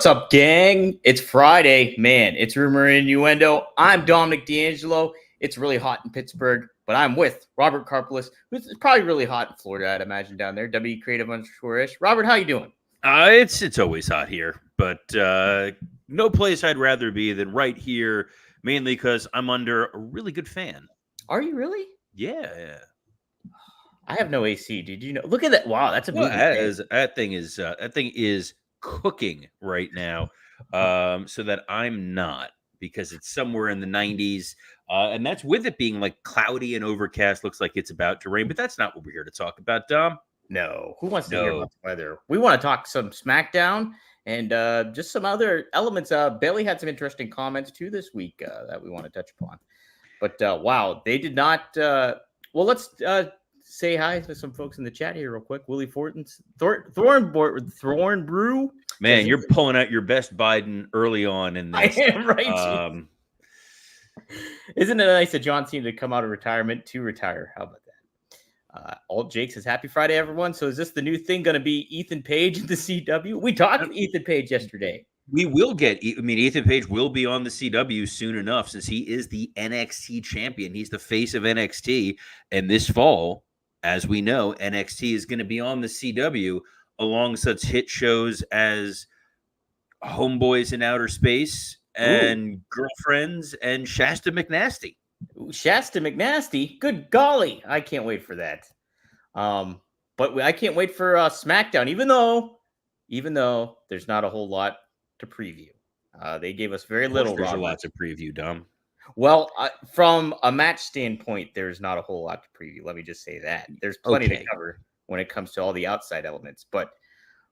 What's up, gang? It's Friday. Man, it's Rumor Innuendo. I'm Dominic D'Angelo. It's really hot in Pittsburgh, but I'm with Robert Karpelis, who's probably really hot in Florida, I'd imagine, down there. W Creative _ish. Robert, how you doing? It's always hot here, but no place I'd rather be than right here, mainly because I'm under a really good fan. Are you really? Yeah. I have no AC. Did you know? Look at that. Wow, that's a movie. That thing is cooking right now, so that I'm not, because it's somewhere in the 90s, and that's with it being like cloudy and overcast. Looks like it's about to rain, but that's not what we're here to talk about, Dom. No. Who wants to hear about the weather? We want to talk some SmackDown and just some other elements. Bailey had some interesting comments too this week that we want to touch upon. But wow, they did not. Well, let's say hi to some folks in the chat here real quick. Willie Fortin's Thorn Brew. Man, you're pulling out your best Biden early on in this. I am, right? Isn't it nice that John Cena to come out of retirement to retire? How about that? Alt Jake says, "Happy Friday, everyone." So is this the new thing going to be Ethan Page in the CW? We talked to Ethan Page yesterday. We will get, Ethan Page will be on the CW soon enough, since he is the NXT champion. He's the face of NXT. And this fall, as we know, NXT is going to be on the CW along such hit shows as Homeboys in Outer Space and Girlfriends and Shasta McNasty. Shasta McNasty, good golly, I can't wait for that. But I can't wait for SmackDown, even though there's not a whole lot to preview. They gave us very little. There's a lot to preview, Dom. Well, from a match standpoint, there's not a whole lot to preview. Let me just say that. There's plenty to cover when it comes to all the outside elements. But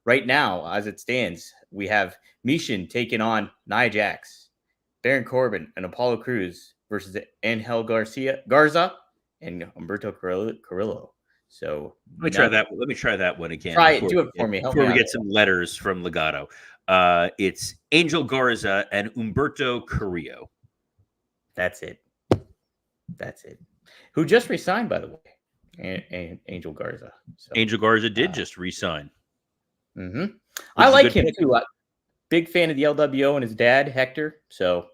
right now, as it stands, we have Mishin taking on Nia Jax, Baron Corbin, and Apollo Crews versus Angel Garza and Humberto Carrillo. So let me try that. Let me try that one again. Do it for me. Before we get some letters from Legato. It's Angel Garza and Humberto Carrillo. That's it. Who just resigned, by the way, and Angel Garza. So, Angel Garza did just resign. Mm-hmm. I like him too. Big fan of the LWO and his dad, Hector. So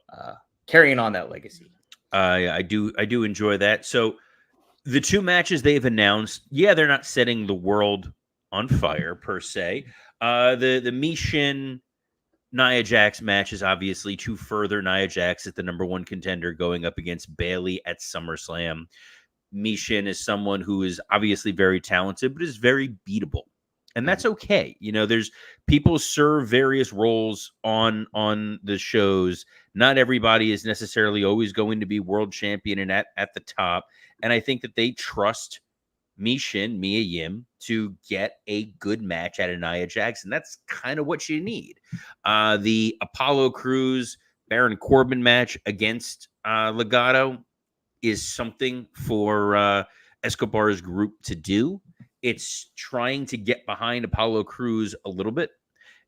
carrying on that legacy. I do enjoy that. So the two matches they've announced, they're not setting the world on fire per se. The Mishin Nia Jax match is obviously to further Nia Jax as the number one contender going up against Bayley at SummerSlam. Mishin is someone who is obviously very talented, but is very beatable. And that's okay. There's people serve various roles on the shows. Not everybody is necessarily always going to be world champion and at the top. And I think that they trust Mishin, Mia Yim, to get a good match out of Nia Jax. And that's kind of what you need. The Apollo Crews Baron Corbin match against Legato is something for Escobar's group to do. It's trying to get behind Apollo Crews a little bit.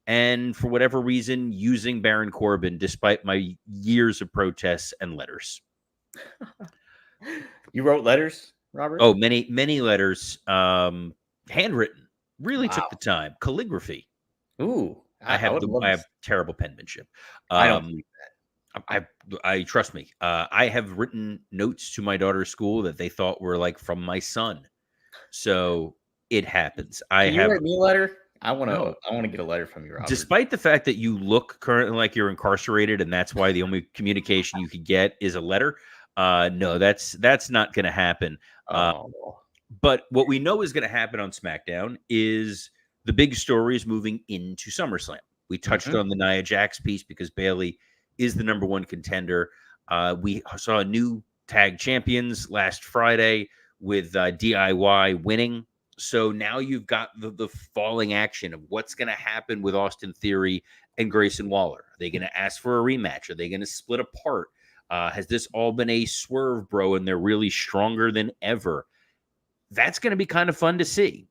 And for whatever reason, using Baron Corbin, despite my years of protests and letters. You wrote letters, Robert? Oh, many letters. Handwritten. Really took the time. Calligraphy. Ooh. I have terrible penmanship. I don't believe that. I trust me. I have written notes to my daughter's school that they thought were like from my son. So it happens. Can you write me a letter? I want to get a letter from you, Robert. Despite the fact that you look currently like you're incarcerated, and that's why the only communication you could get is a letter. No, that's not going to happen. But what we know is going to happen on SmackDown is the big stories moving into SummerSlam. We touched on the Nia Jax piece because Bayley is the number one contender. We saw new tag champions last Friday with DIY winning. So now you've got the falling action of what's going to happen with Austin Theory and Grayson Waller. Are they going to ask for a rematch? Are they going to split apart? Has this all been a swerve, bro, and they're really stronger than ever? That's going to be kind of fun to see.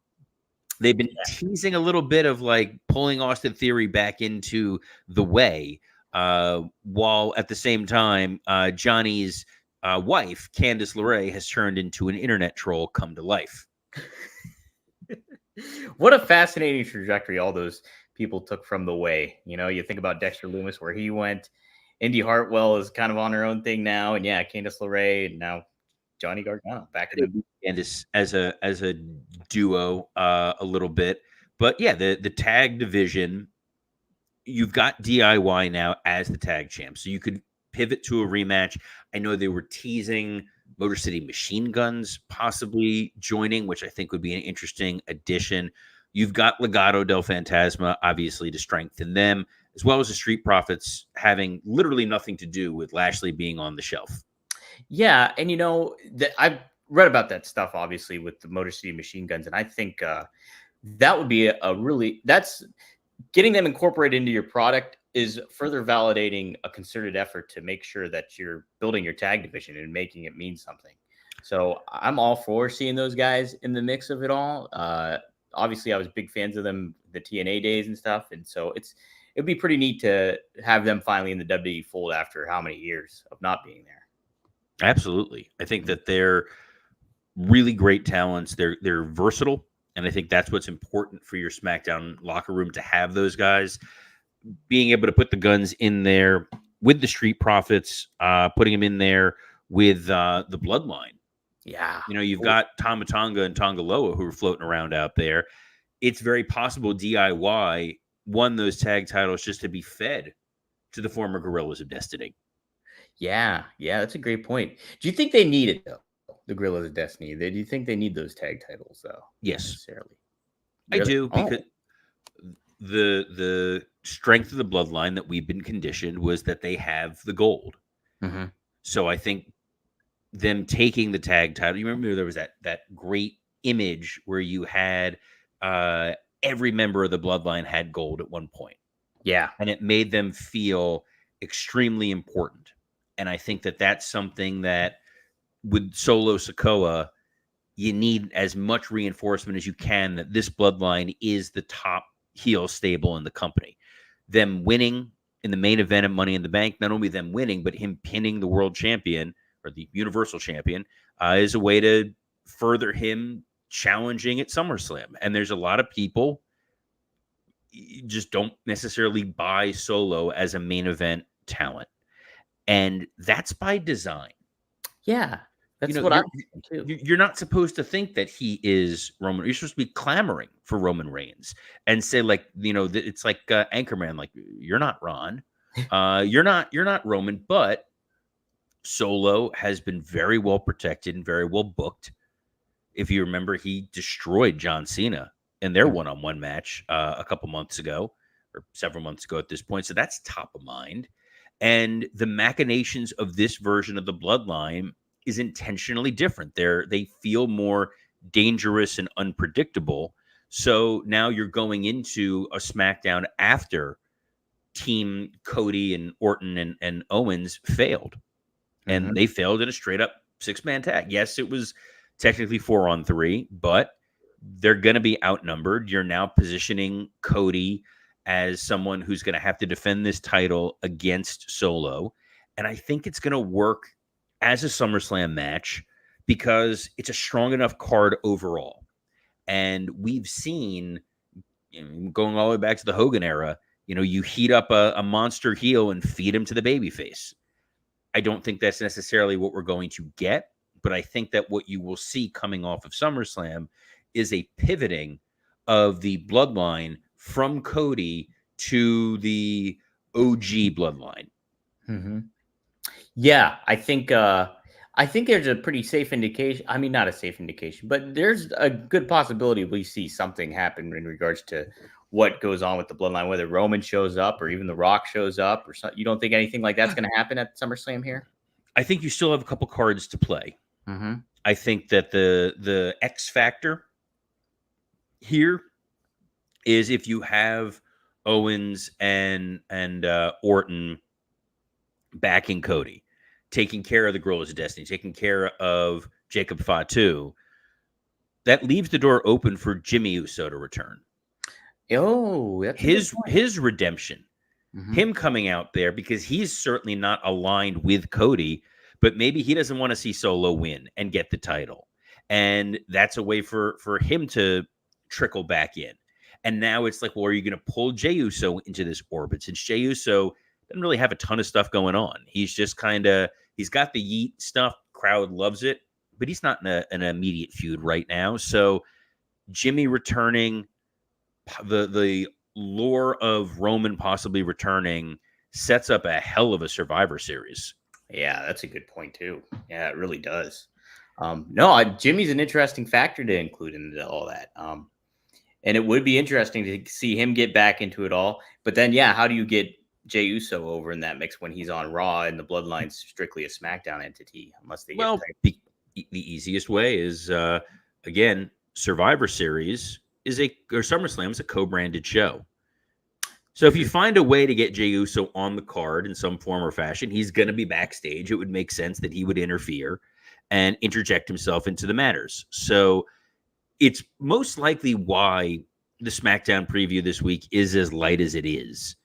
They've been teasing a little bit of like pulling Austin Theory back into the way, while at the same time, Johnny's wife, Candice LeRae, has turned into an internet troll come to life. What a fascinating trajectory all those people took from the way. You know, you think about Dexter Loomis, where he went. Indy Hartwell is kind of on her own thing now, and yeah, Candice LeRae, and now Johnny Gargano back in the and as a duo a little bit. But yeah, the tag division, you've got DIY now as the tag champ, so you could pivot to a rematch. I know they were teasing Motor City Machine Guns possibly joining, which I think would be an interesting addition. You've got Legado del Fantasma, obviously, to strengthen them, as well as the Street Profits having literally nothing to do with Lashley being on the shelf. Yeah, and you know, I've read about that stuff, obviously, with the Motor City Machine Guns, and I think that would be a really, that's getting them incorporated into your product is further validating a concerted effort to make sure that you're building your tag division and making it mean something. So I'm all for seeing those guys in the mix of it all. Obviously, I was big fans of them the TNA days and stuff, and so it'd be pretty neat to have them finally in the WWE fold after how many years of not being there. Absolutely, I think that they're really great talents. They're versatile, and I think that's what's important for your SmackDown locker room, to have those guys being able to put the Guns in there with the Street Profits, putting them in there with the Bloodline. Yeah. You know, you've got Tama Tonga and Tonga Loa who are floating around out there. It's very possible DIY won those tag titles just to be fed to the former Guerrillas of Destiny. Yeah, that's a great point. Do you think they need it, though? The Guerrillas of Destiny. Do you think they need those tag titles, though? Yes. Necessarily. Really? I do, because the strength of the Bloodline that we've been conditioned was that they have the gold. Mm-hmm. So I think them taking the tag title, you remember there was that great image where you had every member of the Bloodline had gold at one point. Yeah. And it made them feel extremely important. And I think that that's something that with Solo Sikoa, you need as much reinforcement as you can that this Bloodline is the top heel stable in the company. Them winning in the main event of Money in the Bank, not only them winning, but him pinning the world champion or the Universal Champion is a way to further him challenging at SummerSlam. And there's a lot of people just don't necessarily buy Solo as a main event talent. And that's by design. Yeah. That's what I'm too. You're not supposed to think that he is Roman. You're supposed to be clamoring for Roman Reigns and say, like, you know, it's like Anchorman, like, you're not Ron, you're not Roman, but Solo has been very well protected and very well booked. If you remember, he destroyed John Cena in their one-on-one match a couple months ago, or several months ago at this point. So that's top of mind. And the machinations of this version of the Bloodline is intentionally different. They feel more dangerous and unpredictable. So now you're going into a SmackDown after Team Cody and Orton and Owens failed. And they failed in a straight up 6-man tag. Yes, it was technically 4-on-3, but they're going to be outnumbered. You're now positioning Cody as someone who's going to have to defend this title against Solo. And I think it's going to work as a SummerSlam match because it's a strong enough card overall. And we've seen, you know, going all the way back to the Hogan era, you know, you heat up a monster heel and feed him to the babyface. I don't think that's necessarily what we're going to get, but I think that what you will see coming off of SummerSlam is a pivoting of the Bloodline from Cody to the OG Bloodline. Mm-hmm. Yeah, I think there's a pretty safe indication. I mean, not a safe indication, but there's a good possibility we see something happen in regards to what goes on with the Bloodline, whether Roman shows up or even The Rock shows up or something. You don't think anything like that's going to happen at SummerSlam here? I think you still have a couple cards to play. Mm-hmm. I think that the X factor here is if you have Owens and Orton backing Cody, taking care of the Guerrillas of Destiny, taking care of Jacob Fatu, that leaves the door open for Jimmy Uso to return. Oh, that's his redemption, him coming out there, because he's certainly not aligned with Cody, but maybe he doesn't want to see Solo win and get the title. And that's a way for him to trickle back in. And now it's like, well, are you going to pull Jey Uso into this orbit? Since Jey Uso doesn't really have a ton of stuff going on. He's just he's got the yeet stuff. Crowd loves it, but he's not in an immediate feud right now. So Jimmy returning, the lore of Roman possibly returning sets up a hell of a Survivor Series. Yeah, that's a good point too. Yeah, it really does. No, Jimmy's an interesting factor to include into all that. And it would be interesting to see him get back into it all. But then, yeah, how do you get Jey Uso over in that mix when he's on Raw and the Bloodline's strictly a SmackDown entity? Unless they the easiest way is again, Survivor Series or SummerSlam is a co-branded show. So if you find a way to get Jey Uso on the card in some form or fashion, he's going to be backstage. It would make sense that he would interfere and interject himself into the matters. So it's most likely why the SmackDown preview this week is as light as it is,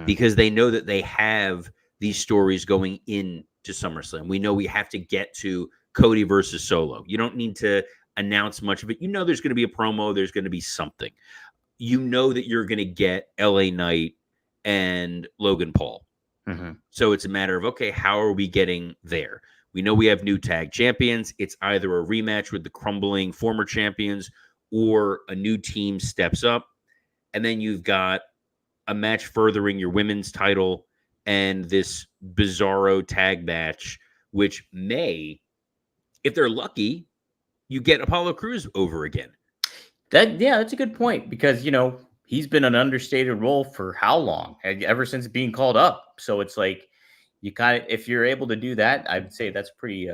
because they know that they have these stories going into SummerSlam. We know we have to get to Cody versus Solo. You don't need to announce much of it. You know there's going to be a promo. There's going to be something. You know that you're going to get LA Knight and Logan Paul. So it's a matter of, okay, how are we getting there? We know we have new tag champions. It's either a rematch with the crumbling former champions or a new team steps up. And then you've got a match furthering your women's title and this bizarro tag match, which may, if they're lucky, you get Apollo Crews over again. That's a good point, because, he's been an understated role for how long? Ever since being called up. So it's like, you kind of, if you're able to do that, I would say that's pretty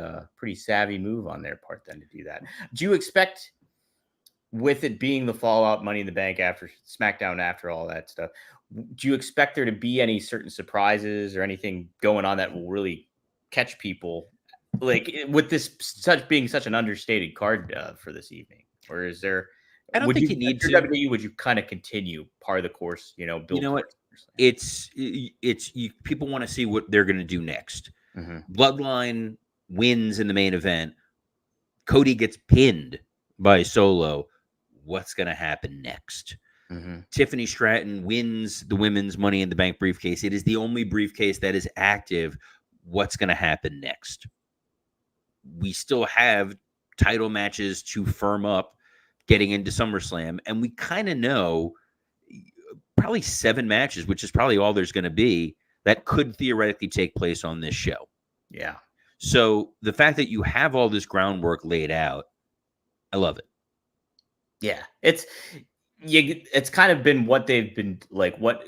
savvy move on their part then to do that. Do you expect, with it being the Fallout Money in the Bank after SmackDown, after all that stuff, do you expect there to be any certain surprises or anything going on that will really catch people, like with this being such an understated card for this evening? Or is there? I don't think you need to. WWE, would you kind of continue part of the course? Build. You know what? It's people want to see what they're going to do next. Bloodline wins in the main event. Cody gets pinned by Solo. What's going to happen next? Tiffany Stratton wins the women's Money in the Bank briefcase. It is the only briefcase that is active. What's going to happen next? We still have title matches to firm up getting into SummerSlam, and we kind of know probably 7 matches, which is probably all there's going to be, that could theoretically take place on this show. Yeah. So the fact that you have all this groundwork laid out, I love it. Yeah. It's kind of been what they've been, like, what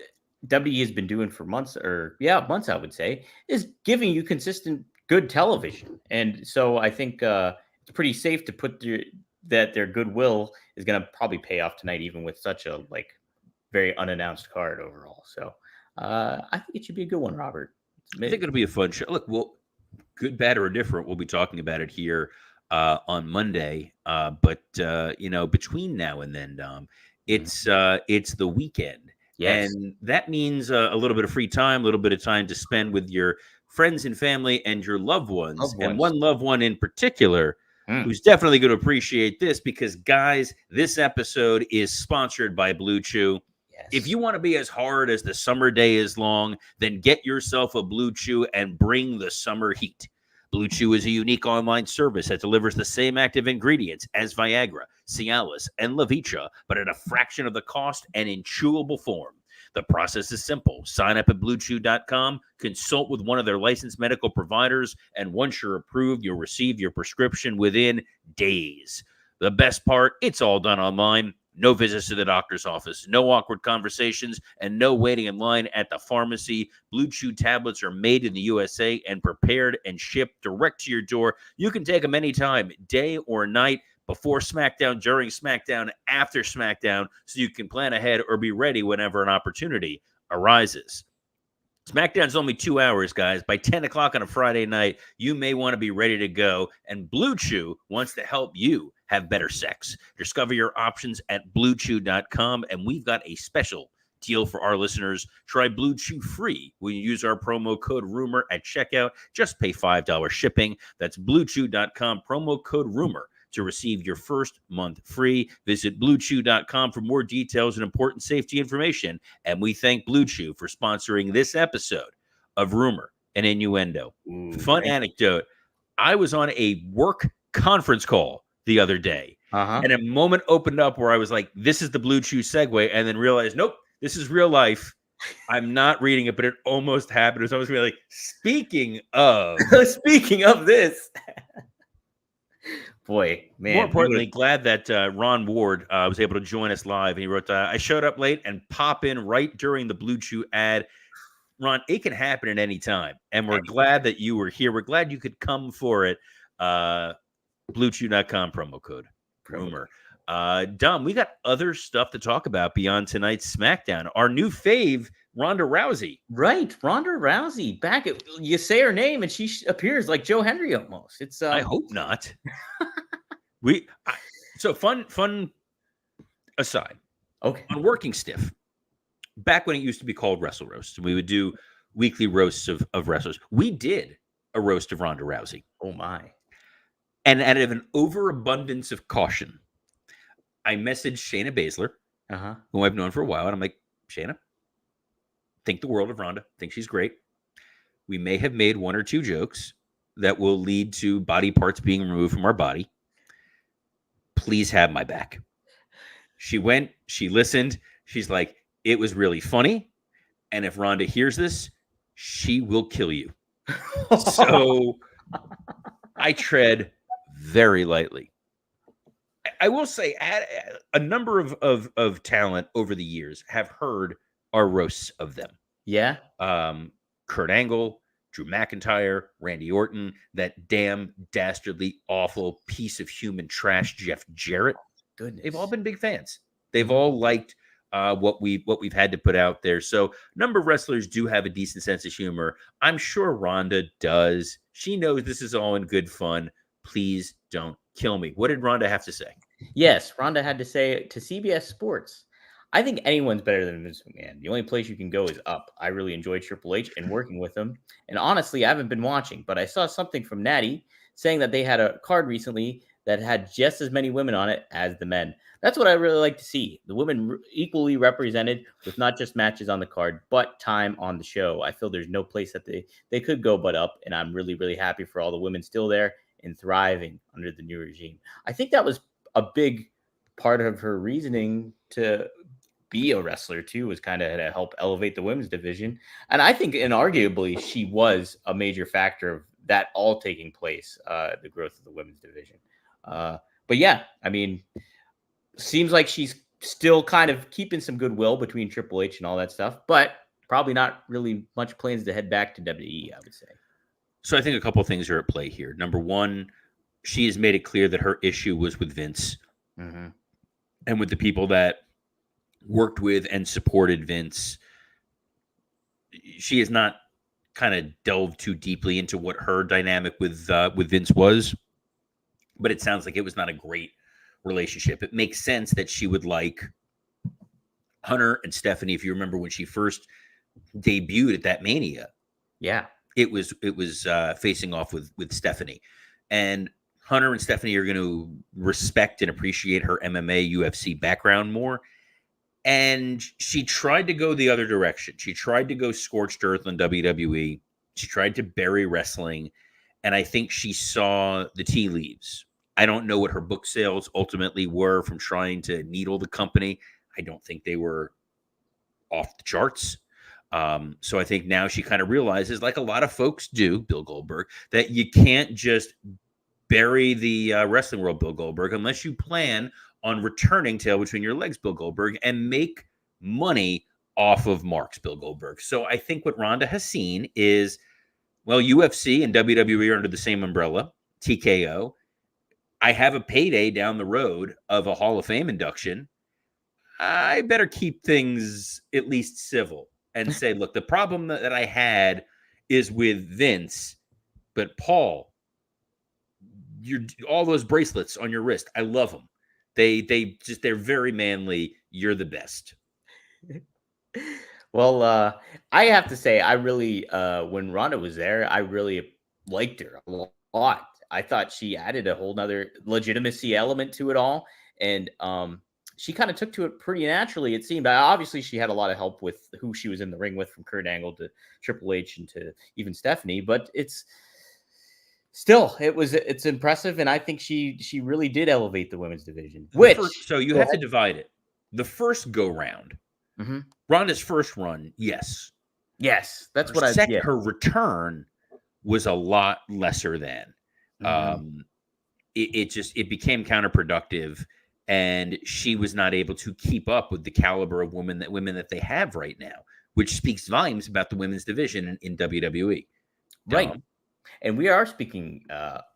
WWE has been doing for months, months, I would say, is giving you consistent good television. And so I think it's pretty safe to put that their goodwill is going to probably pay off tonight, even with such a very unannounced card overall. So I think it should be a good one, Robert. I think it'll be a fun show. Look, good, bad, or indifferent, we'll be talking about it here on Monday. But between now and then, Dom, it's the weekend. Yes. And that means a little bit of free time, a little bit of time to spend with your friends and family and your loved ones. And one loved one in particular who's definitely going to appreciate this, because, guys, this episode is sponsored by Blue Chew. Yes. If you want to be as hard as the summer day is long, then get yourself a Blue Chew and bring the summer heat. Blue Chew is a unique online service that delivers the same active ingredients as Viagra, Cialis, and Levitra, but at a fraction of the cost and in chewable form. The process is simple. Sign up at BlueChew.com, consult with one of their licensed medical providers, and once you're approved, you'll receive your prescription within days. The best part, it's all done online. No visits to the doctor's office, no awkward conversations, and no waiting in line at the pharmacy. Blue Chew tablets are made in the USA and prepared and shipped direct to your door. You can take them anytime, day or night, before SmackDown, during SmackDown, after SmackDown, so you can plan ahead or be ready whenever an opportunity arises. SmackDown's only 2 hours, guys. By 10 o'clock on a Friday night, you may want to be ready to go, and Blue Chew wants to help you have better sex. Discover your options at BlueChew.com, and we've got a special deal for our listeners. Try Blue Chew free when you use our promo code RUMOR at checkout. Just pay $5 shipping. That's BlueChew.com, promo code RUMOR, to receive your first month free. Visit BlueChew.com for more details and important safety information. And we thank Blue Chew for sponsoring this episode of Rumor and Innuendo. Fun anecdote. I was on a work conference call the other day, and a moment opened up where I was like, this is the Blue Chew segue, and then realized, nope, this is real life. I'm not reading it, but it almost happened. It was almost like, speaking of this. Boy, man. More importantly, glad that Ron Ward was able to join us live. And he wrote, I showed up late and pop in right during the Blue Chew ad. Ron, it can happen at any time. And we're glad that you were here. We're glad you could come for it. BlueChew.com promo code. Rumor. Dom, we got other stuff to talk about beyond tonight's SmackDown. Our new fave, Ronda Rousey. Right, Ronda Rousey. Back at, you say her name and she appears like Joe Henry almost. It's I hope not. So fun aside. Okay. On Working Stiff, back when it used to be called Wrestle Roast, we would do weekly roasts of wrestlers. We did a roast of Ronda Rousey. Oh my. And out of an overabundance of caution, I messaged Shayna Baszler, who I've known for a while, and I'm like, Shayna, think the world of Ronda, think she's great. We may have made one or two jokes that will lead to body parts being removed from our body. Please have my back. She went, she listened. She's like, it was really funny. And if Ronda hears this, she will kill you. So I tread very lightly. I will say a number of talent over the years have heard our roasts of them. Yeah. Kurt Angle, Drew McIntyre, Randy Orton, that damn dastardly awful piece of human trash, Jeff Jarrett. Goodness. They've all been big fans. They've all liked what we've had to put out there. So a number of wrestlers do have a decent sense of humor. I'm sure Ronda does. She knows this is all in good fun. Please don't kill me. What did Ronda have to say? Yes, Ronda had to say to CBS Sports, I think anyone's better than Vince McMahon. The only place you can go is up. I really enjoyed Triple H and working with him. And honestly, I haven't been watching, but I saw something from Natty saying that they had a card recently that had just as many women on it as the men. That's what I really like to see. The women equally represented with not just matches on the card, but time on the show. I feel there's no place that they could go but up. And I'm really, really happy for all the women still there and thriving under the new regime. I think that was a big part of her reasoning to be a wrestler too, was kind of to help elevate the women's division. And I think inarguably she was a major factor of that all taking place, the growth of the women's division. But yeah, I mean, seems like she's still kind of keeping some goodwill between Triple H and all that stuff, but probably not really much plans to head back to WWE, I would say. So I think a couple of things are at play here. Number one, she has made it clear that her issue was with Vince and with the people that worked with and supported Vince. She has not kind of delved too deeply into what her dynamic with Vince was, but it sounds like it was not a great relationship. It makes sense that she would like Hunter and Stephanie. If you remember when she first debuted at that Mania, yeah, it was facing off with Stephanie, and Hunter and Stephanie are going to respect and appreciate her MMA UFC background more. And she tried to go the other direction. She tried to go scorched earth on WWE. She tried to bury wrestling. And I think she saw the tea leaves. I don't know what her book sales ultimately were from trying to needle the company. I don't think they were off the charts. So I think now she kind of realizes, like a lot of folks do, Bill Goldberg, that you can't just bury the wrestling world, Bill Goldberg, unless you plan on returning tail between your legs, Bill Goldberg, and make money off of marks, Bill Goldberg. So I think what Ronda has seen is, well, UFC and WWE are under the same umbrella, TKO. I have a payday down the road of a Hall of Fame induction. I better keep things at least civil and say, look, the problem that I had is with Vince, but Paul, all those bracelets on your wrist, I love them. They're very manly. You're the best. Well, I have to say, I really, when Ronda was there, I really liked her a lot. I thought she added a whole nother legitimacy element to it all. And she kind of took to it pretty naturally, it seemed. Obviously, she had a lot of help with who she was in the ring with, from Kurt Angle to Triple H and to even Stephanie. But it's impressive, and I think she really did elevate the women's division. So you have to divide it. The first go round, Ronda's first run, yes, that's her return was a lot lesser than. It became counterproductive, and she was not able to keep up with the caliber of women that they have right now, which speaks volumes about the women's division in WWE. Right. And we are speaking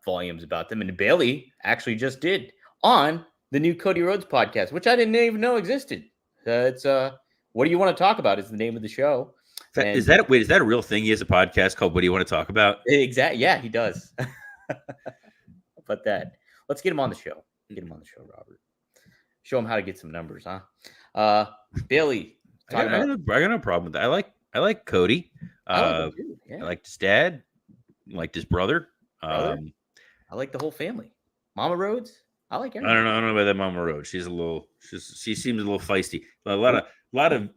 volumes about them. And Bailey actually just did on the new Cody Rhodes podcast, which I didn't even know existed. It's What Do You Want to Talk About is the name of the show. Is that a real thing? He has a podcast called What Do You Want to Talk About? Exactly. Yeah, he does. But let's get him on the show. Get him on the show, Robert. Show him how to get some numbers, huh? Bailey. I got no problem with that. I like Cody. I liked his dad. Liked his brother. I like the whole family. Mama Rhodes. I like everything. I don't know about that Mama Rhodes. She seems a little feisty. A lot of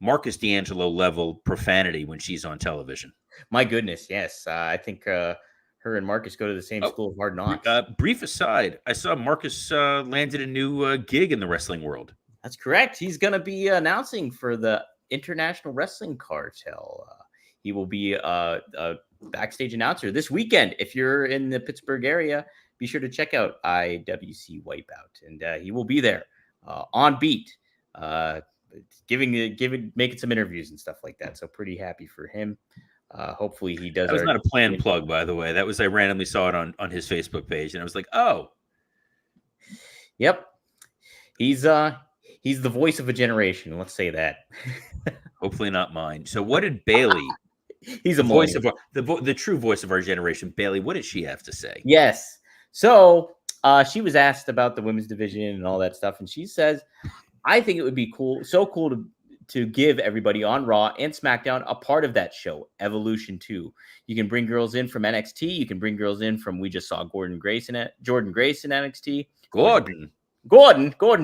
Marcus D'Angelo level profanity when she's on television. My goodness, yes. I think her and Marcus go to the same school of hard knocks. Brief aside, I saw Marcus landed a new gig in the wrestling world. That's correct. He's going to be announcing for the International Wrestling Cartel. He will be a backstage announcer this weekend. If you're in the Pittsburgh area, be sure to check out IWC Wipeout, and he will be there on beat, making some interviews and stuff like that. So pretty happy for him. Hopefully he does. That was not a planned plug, by the way. That was, I randomly saw it on his Facebook page, and I was like, oh, yep. He's the voice of a generation. Let's say that. Hopefully not mine. So what did Bailey? He's a voice of the true voice of our generation. Bailey, what did she have to say? Yes. So she was asked about the women's division and all that stuff, and she says, "I think it would be cool to give everybody on Raw and SmackDown a part of that show, Evolution 2. You can bring girls in from NXT. You can bring girls in from, we just saw Jordan Grace in NXT. Gordon,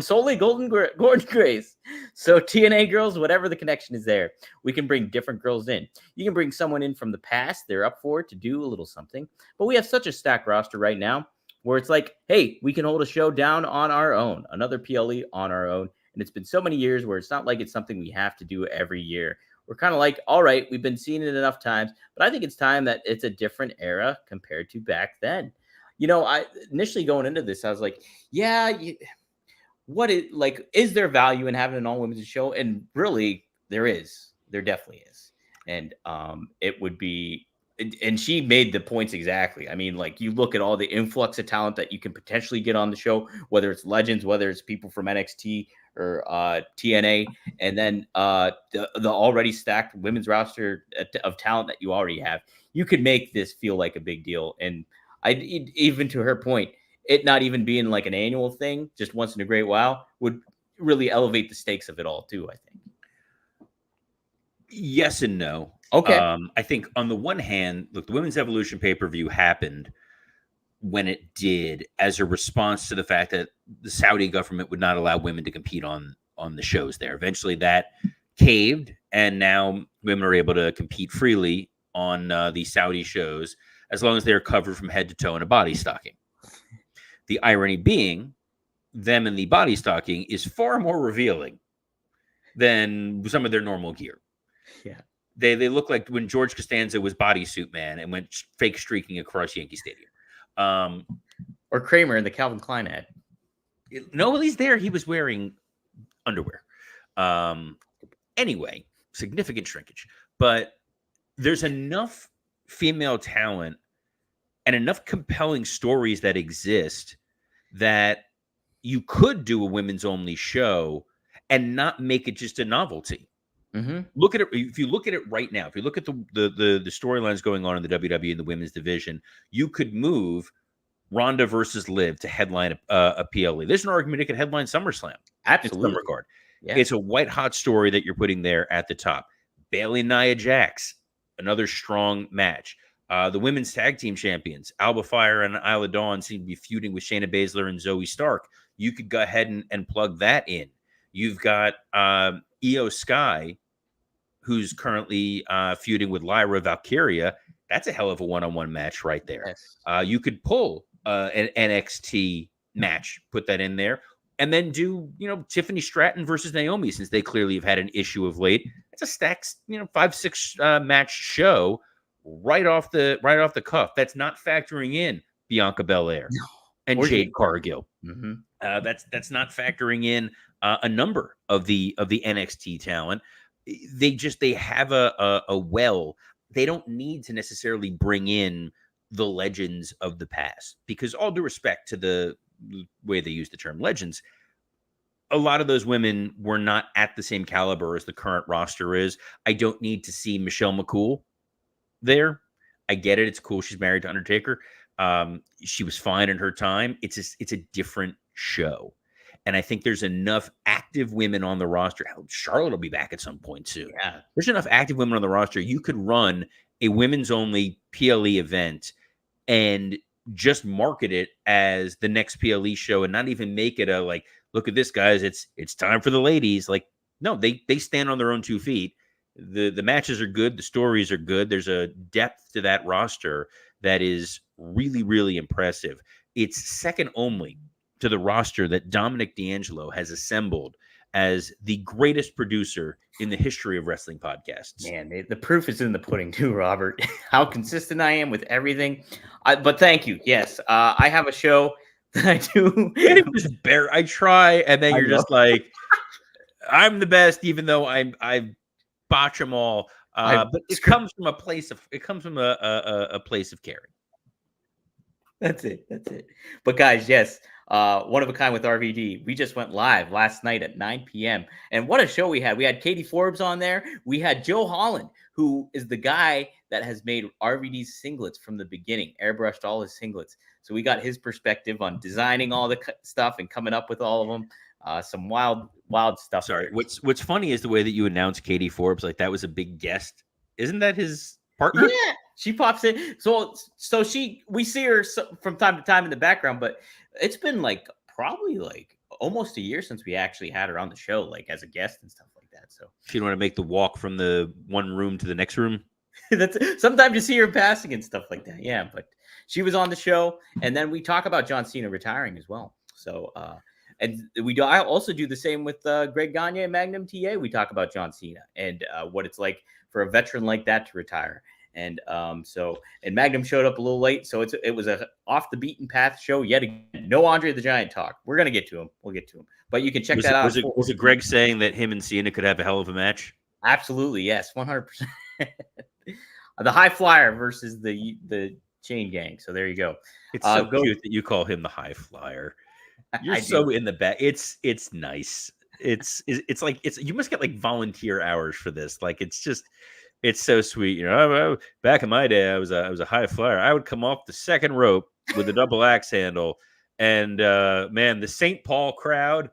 solely Gordon Grace. So TNA girls, whatever the connection is there, we can bring different girls in. You can bring someone in from the past. They're up for it to do a little something. But we have such a stacked roster right now where it's like, hey, we can hold a show down on our own, another PLE on our own. And it's been so many years where it's not like it's something we have to do every year. We're kind of like, all right, we've been seeing it enough times, but I think it's time that it's a different era compared to back then. I initially going into this, I was like, is there value in having an all women's show? And really, there definitely is. And it would be, and she made the points exactly. I mean, like, you look at all the influx of talent that you can potentially get on the show, whether it's legends, whether it's people from NXT or TNA, and then the already stacked women's roster of talent that you already have. You could make this feel like a big deal. And even to her point, it not even being like an annual thing, just once in a great while, would really elevate the stakes of it all too, I think. Yes and no. Okay. I think on the one hand, look, the Women's Evolution pay-per-view happened when it did as a response to the fact that the Saudi government would not allow women to compete on the shows there. Eventually that caved, and now women are able to compete freely on the Saudi shows as long as they're covered from head to toe in a body stocking. The irony being, them in the body stocking is far more revealing than some of their normal gear. Yeah. They look like when George Costanza was bodysuit man and went fake streaking across Yankee Stadium. Or Kramer in the Calvin Klein ad. No, at least there he was wearing underwear. Anyway, significant shrinkage. But there's enough female talent and enough compelling stories that exist that you could do a women's only show and not make it just a novelty. Mm-hmm. Look at it. If you look at it right now, if you look at the storylines going on in the WWE in the women's division, you could move Ronda versus Liv to headline a PLE. There's an argument it could headline SummerSlam. Absolutely. In some regard. Yeah. It's a white hot story that you're putting there at the top. Bayley, Nia Jax, another strong match. The women's tag team champions, Alba Fire and Isla Dawn, seem to be feuding with Shayna Baszler and Zoe Stark. You could go ahead and plug that in. You've got Io Sky, who's currently feuding with Lyra Valkyria. That's a hell of a one-on-one match right there. Yes. You could pull an NXT match, put that in there, and then do, Tiffany Stratton versus Naomi, since they clearly have had an issue of late. It's a stacked, 5-6 match show right off the cuff. That's not factoring in Bianca Belair and Jade Cargill. Mm-hmm. That's not factoring in a number of the NXT talent. They have a well. They don't need to necessarily bring in the legends of the past, because, all due respect to the way they use the term legends, a lot of those women were not at the same caliber as the current roster is. I don't need to see Michelle McCool there. I get it. It's cool. She's married to Undertaker. She was fine in her time. It's a different show. And I think there's enough active women on the roster. Charlotte will be back at some point too. Yeah. There's enough active women on the roster. You could run a women's only PLE event and just market it as the next PLE show, and not even make it a, like, look at this, guys, it's time for the ladies. Like, no, they stand on their own 2 feet. The matches are good. The stories are good. There's a depth to that roster that is really, really impressive. It's second only to the roster that Dominic D'Angelo has assembled as the greatest producer in the history of wrestling podcasts. Man, the proof is in the pudding too, Robert. How consistent I am with everything. But thank you. Yes, I have a show that I do. I try, and then you're just like, I'm the best, even though I botch them all. But it comes from a place of a place of caring. That's it. But guys, yes, one of a kind with RVD. We just went live last night at 9 p.m. And what a show we had. We had Katie Forbes on there. We had Joe Holland, who is the guy that has made RVD's singlets from the beginning, airbrushed all his singlets. So we got his perspective on designing all the stuff and coming up with all of them. Some wild stuff. Sorry. What's funny is the way that you announced Katie Forbes, like that was a big guest. Isn't that his partner? Yeah. She pops in. So we see her from time to time in the background, but it's been probably almost a year since we actually had her on the show, like as a guest and stuff like that. So she didn't want to make the walk from the one room to the next room. Sometimes you see her passing and stuff like that. Yeah, but she was on the show, and then we talk about John Cena retiring as well. So and I also do the same with Greg Gagne and Magnum TA. We talk about John Cena and what it's like for a veteran like that to retire. And and Magnum showed up a little late, so it was a off the beaten path show yet again. No Andre the Giant talk. We're gonna get to him. We'll get to him, but you can check that out. Was it Greg saying that him and Cena could have a hell of a match? Absolutely, yes, 100%. The High Flyer versus the Chain Gang. So there you go. It's so cute that you call him the High Flyer. You're so in the back. It's nice. It's like you must get volunteer hours for this. It's so sweet. Back in my day, I was a high flyer. I would come off the second rope with a double axe handle, and man, the St. Paul crowd,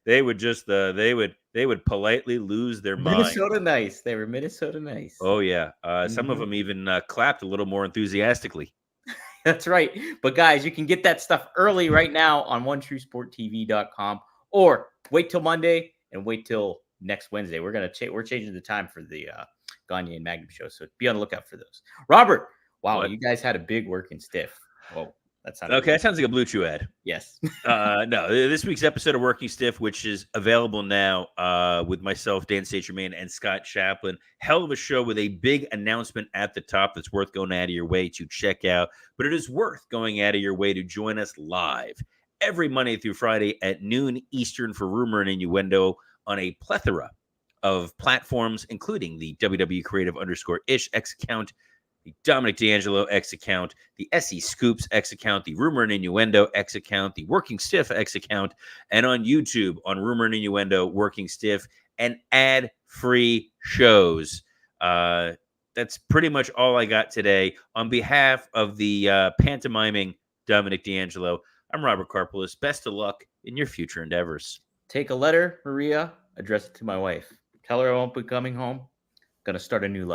they would just they would politely lose their mind. Minnesota nice. They were Minnesota nice. Oh yeah, some of them even clapped a little more enthusiastically. That's right. But guys, you can get that stuff early right now on OneTrueSportTV.com, or wait till Monday and wait till next Wednesday. We're changing the time for the Gagne and Magnum show, so be on the lookout for those. Robert, wow, you guys had a big working stiff. Whoa, that sounds okay. That sounds like a Blue Chew ad. Yes. No, this week's episode of Working Stiff, which is available now, with myself, Dan St. Germain, and Scott Chaplin. Hell of a show with a big announcement at the top that's worth going out of your way to check out. But it is worth going out of your way to join us live every Monday through Friday at noon Eastern for Rumor and Innuendo on a plethora of platforms, including the WWE Creative _ish X account, the Dominic D'Angelo X account, the SE Scoops X account, the Rumor and Innuendo X account, the Working Stiff X account, and on YouTube on Rumor and Innuendo Working Stiff, and ad-free shows. That's pretty much all I got today. On behalf of the pantomiming Dominic D'Angelo, I'm Robert Karpolis. Best of luck in your future endeavors. Take a letter, Maria, address it to my wife. Tell her I won't be coming home. Gonna start a new life.